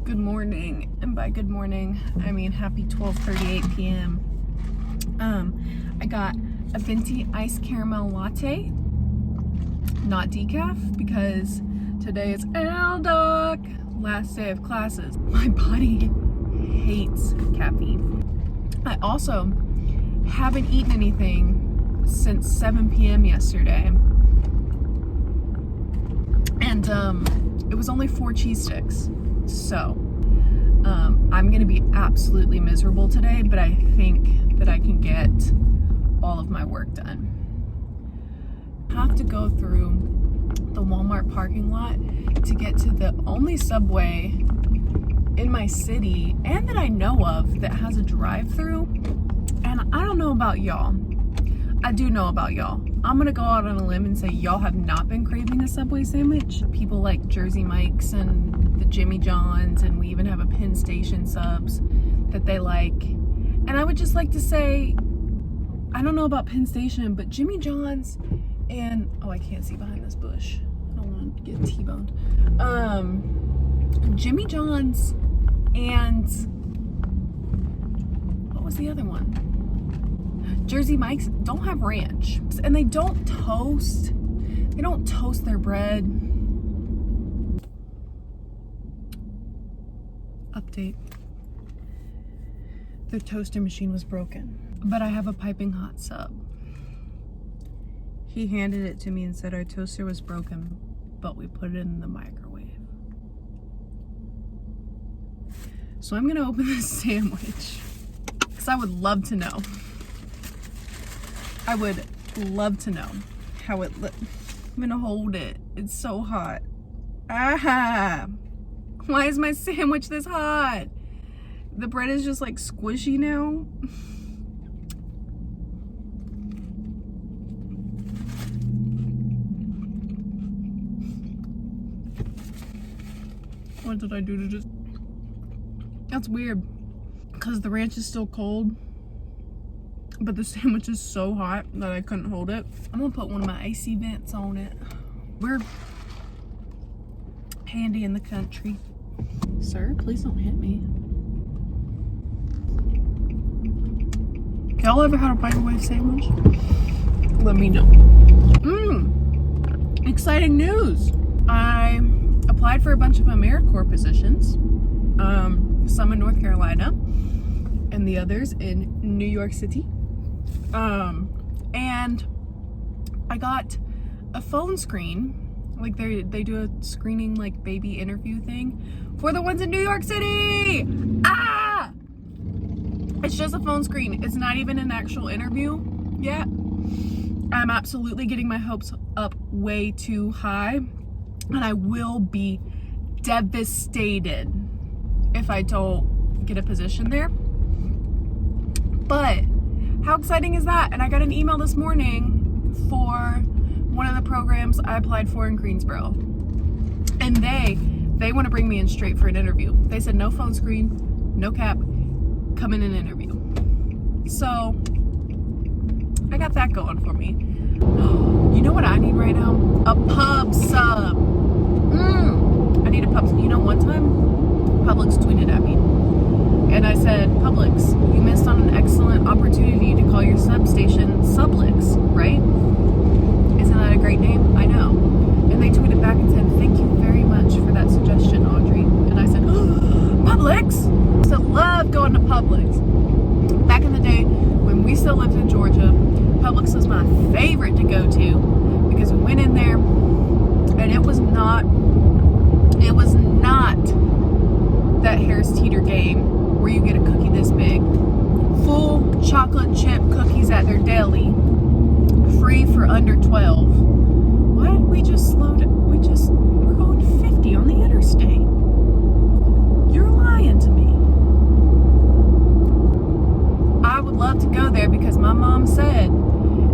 Good morning, and by good morning I mean happy 12:38 p.m. I got a venti iced caramel latte, not decaf, because today is LDOC, last day of classes. My body hates caffeine. I also haven't eaten anything since 7 p.m. yesterday, and it was only 4 cheese sticks. So I'm gonna be absolutely miserable today, but I think that I can get all of my work done. I have to go through the Walmart parking lot to get to the only Subway in my city and that I know of that has a drive-through. And I don't know about y'all. I do know about y'all. I'm gonna go out on a limb and say y'all have not been craving a Subway sandwich. People like Jersey Mike's and the Jimmy John's, and we even have a Penn Station subs that they like. And I would just like to say, I don't know about Penn Station, but Jimmy John's and, oh, I can't see behind this bush. I don't want to get T-boned. Jimmy John's and, what was the other one? Jersey Mike's don't have ranch, and they don't toast their bread. Update. Their toaster machine was broken, but I have a piping hot sub. He handed it to me and said our toaster was broken, but we put it in the microwave. So I'm gonna open this sandwich because I would love to know. I would love to know how it I'm gonna hold it. It's so hot. Ah! Why is my sandwich this hot? The bread is just like squishy now. What did I do to just... That's weird, because the ranch is still cold, but the sandwich is so hot that I couldn't hold it. I'm gonna put one of my icy vents on it. We're handy in the country. Sir, please don't hit me. Y'all ever had a microwave sandwich? Let me know. Exciting news. I applied for a bunch of AmeriCorps positions. Some in North Carolina and the others in New York City. And I got a phone screen. Like they do a screening, like, baby interview thing for the ones in New York City. Ah! It's just a phone screen. It's not even an actual interview yet. I'm absolutely getting my hopes up way too high, and I will be devastated if I don't get a position there. But how exciting is that? And I got an email this morning for one of the programs I applied for in Greensboro, and they want to bring me in straight for an interview. They said no phone screen, no cap, come in and interview. So I got that going for me. You know what I need right now? A pub sub. I need a pub sub. You know, one time Publix tweeted at me and I said, Publix, you missed on an excellent opportunity to call your substation Sublix, right? Isn't that a great name? I know. And they tweeted back and said, thank you very much for that suggestion, Audrey. And I said, oh, Publix? I used to love going to Publix. Back in the day when we still lived in Georgia, Publix was my favorite to go to because we went in there and it was not that Harris Teeter game where you get a cookie this big. Full chocolate chip cookies at their deli, free for under 12. Why did we just slow down? We're going 50 on the interstate. You're lying to me. I would love to go there because my mom said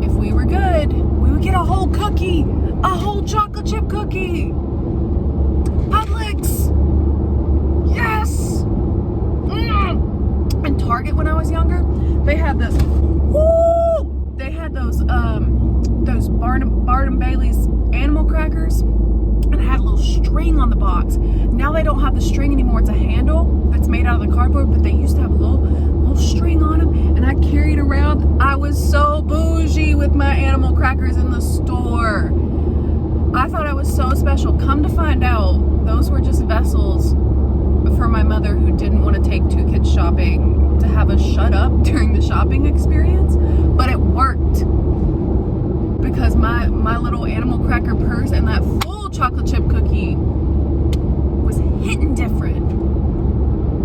if we were good, we would get a whole cookie, a whole chocolate chip cookie. Publix. Yes. And Target, when I was younger, they had this. Woo! They had those Barnum Bailey's animal crackers, and and it had a little string on the box. Now they don't have the string anymore. It's a handle that's made out of the cardboard, but they used to have a little string on them, and I carried around. I was so bougie with my animal crackers in the store. I thought I was so special. Come to find out, those were just vessels for my mother, who didn't want to take 2 kids shopping, to have us shut up during the shopping experience. But it worked, because my little animal cracker purse and that full chocolate chip cookie was hitting different.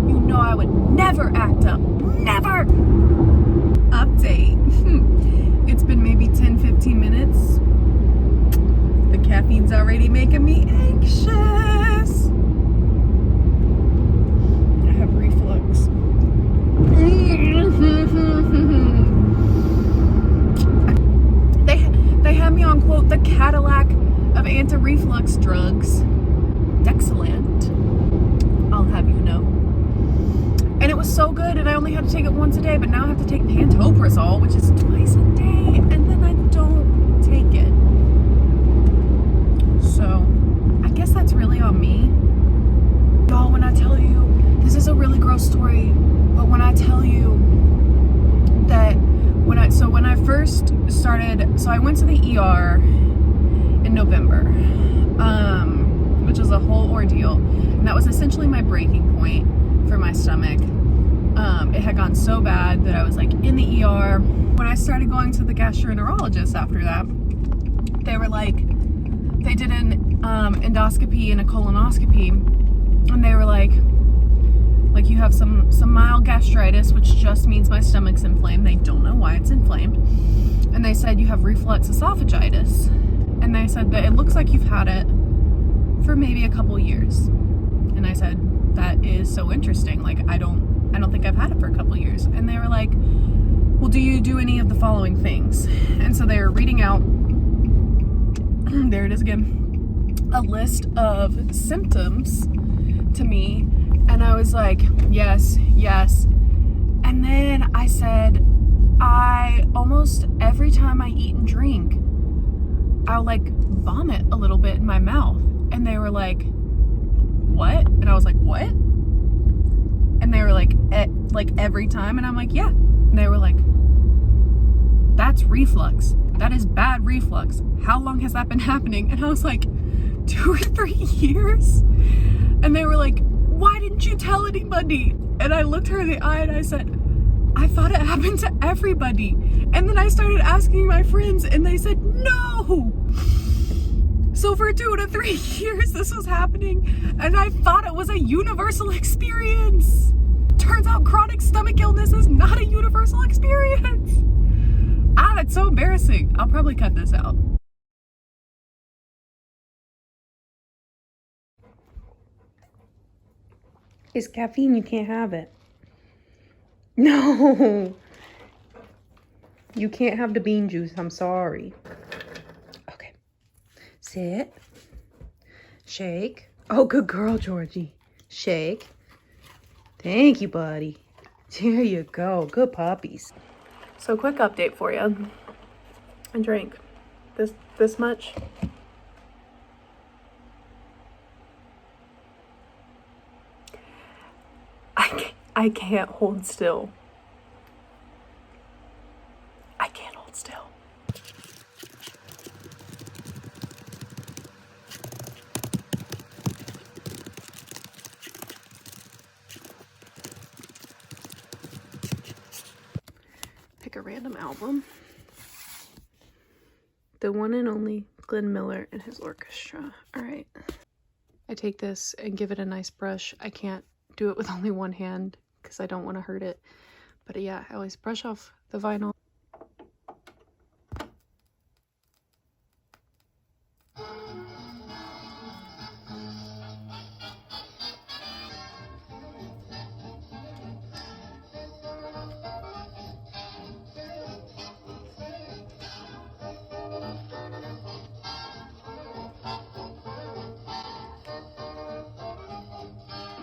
You know I would never act up. Never! Update. It's been maybe 10-15 minutes. The caffeine's already making me anxious. I have reflux. They had me on, quote, the Cadillac of anti-reflux drugs. Dexalant. I'll have you know. And it was so good, and I only had to take it once a day, but now I have to take pantoprazole, which is twice a day, and then I don't take it. So, I guess that's really on me. Y'all, when I tell you, this is a really gross story, but when I tell you that when I first started, so I went to the ER in November, which was a whole ordeal, and that was essentially my breaking point for my stomach. It had gone so bad that I was like in the ER. When I started going to the gastroenterologist after that, they were like, they did an endoscopy and a colonoscopy, and they were like you have some mild gastritis, which just means my stomach's inflamed. They don't know why it's inflamed. And they said you have reflux esophagitis. And they said that it looks like you've had it for maybe a couple years. And I said, that is so interesting. Like, I don't think I've had it for a couple years. And they were like, well, do you do any of the following things? And so they were reading out, there it is again, a list of symptoms to me. And I was like, yes. And then I said, I almost every time I eat and drink, I'll like vomit a little bit in my mouth. And they were like, what? And I was like, what? And they were like, every time? And I'm like, yeah. And they were like, that's reflux. That is bad reflux. How long has that been happening? And I was like, 2 or 3 years? And they were like, why didn't you tell anybody? And I looked her in the eye and I said, I thought it happened to everybody. And then I started asking my friends, and they said, no. So for 2 to 3 years, this was happening, and I thought it was a universal experience. Turns out chronic stomach illness is not a universal experience. That's so embarrassing. I'll probably cut this out. It's caffeine, you can't have it. No. You can't have the bean juice, I'm sorry. Okay. Sit. Shake. Oh, good girl, Georgie. Shake. Thank you, buddy. There you go. Good puppies. So quick update for you. I drank this much. I can't hold still. I can't hold still. Pick a random album. The one and only Glenn Miller and his orchestra. All right. I take this and give it a nice brush. I can't do it with only one hand because I don't want to hurt it. But yeah, I always brush off the vinyl.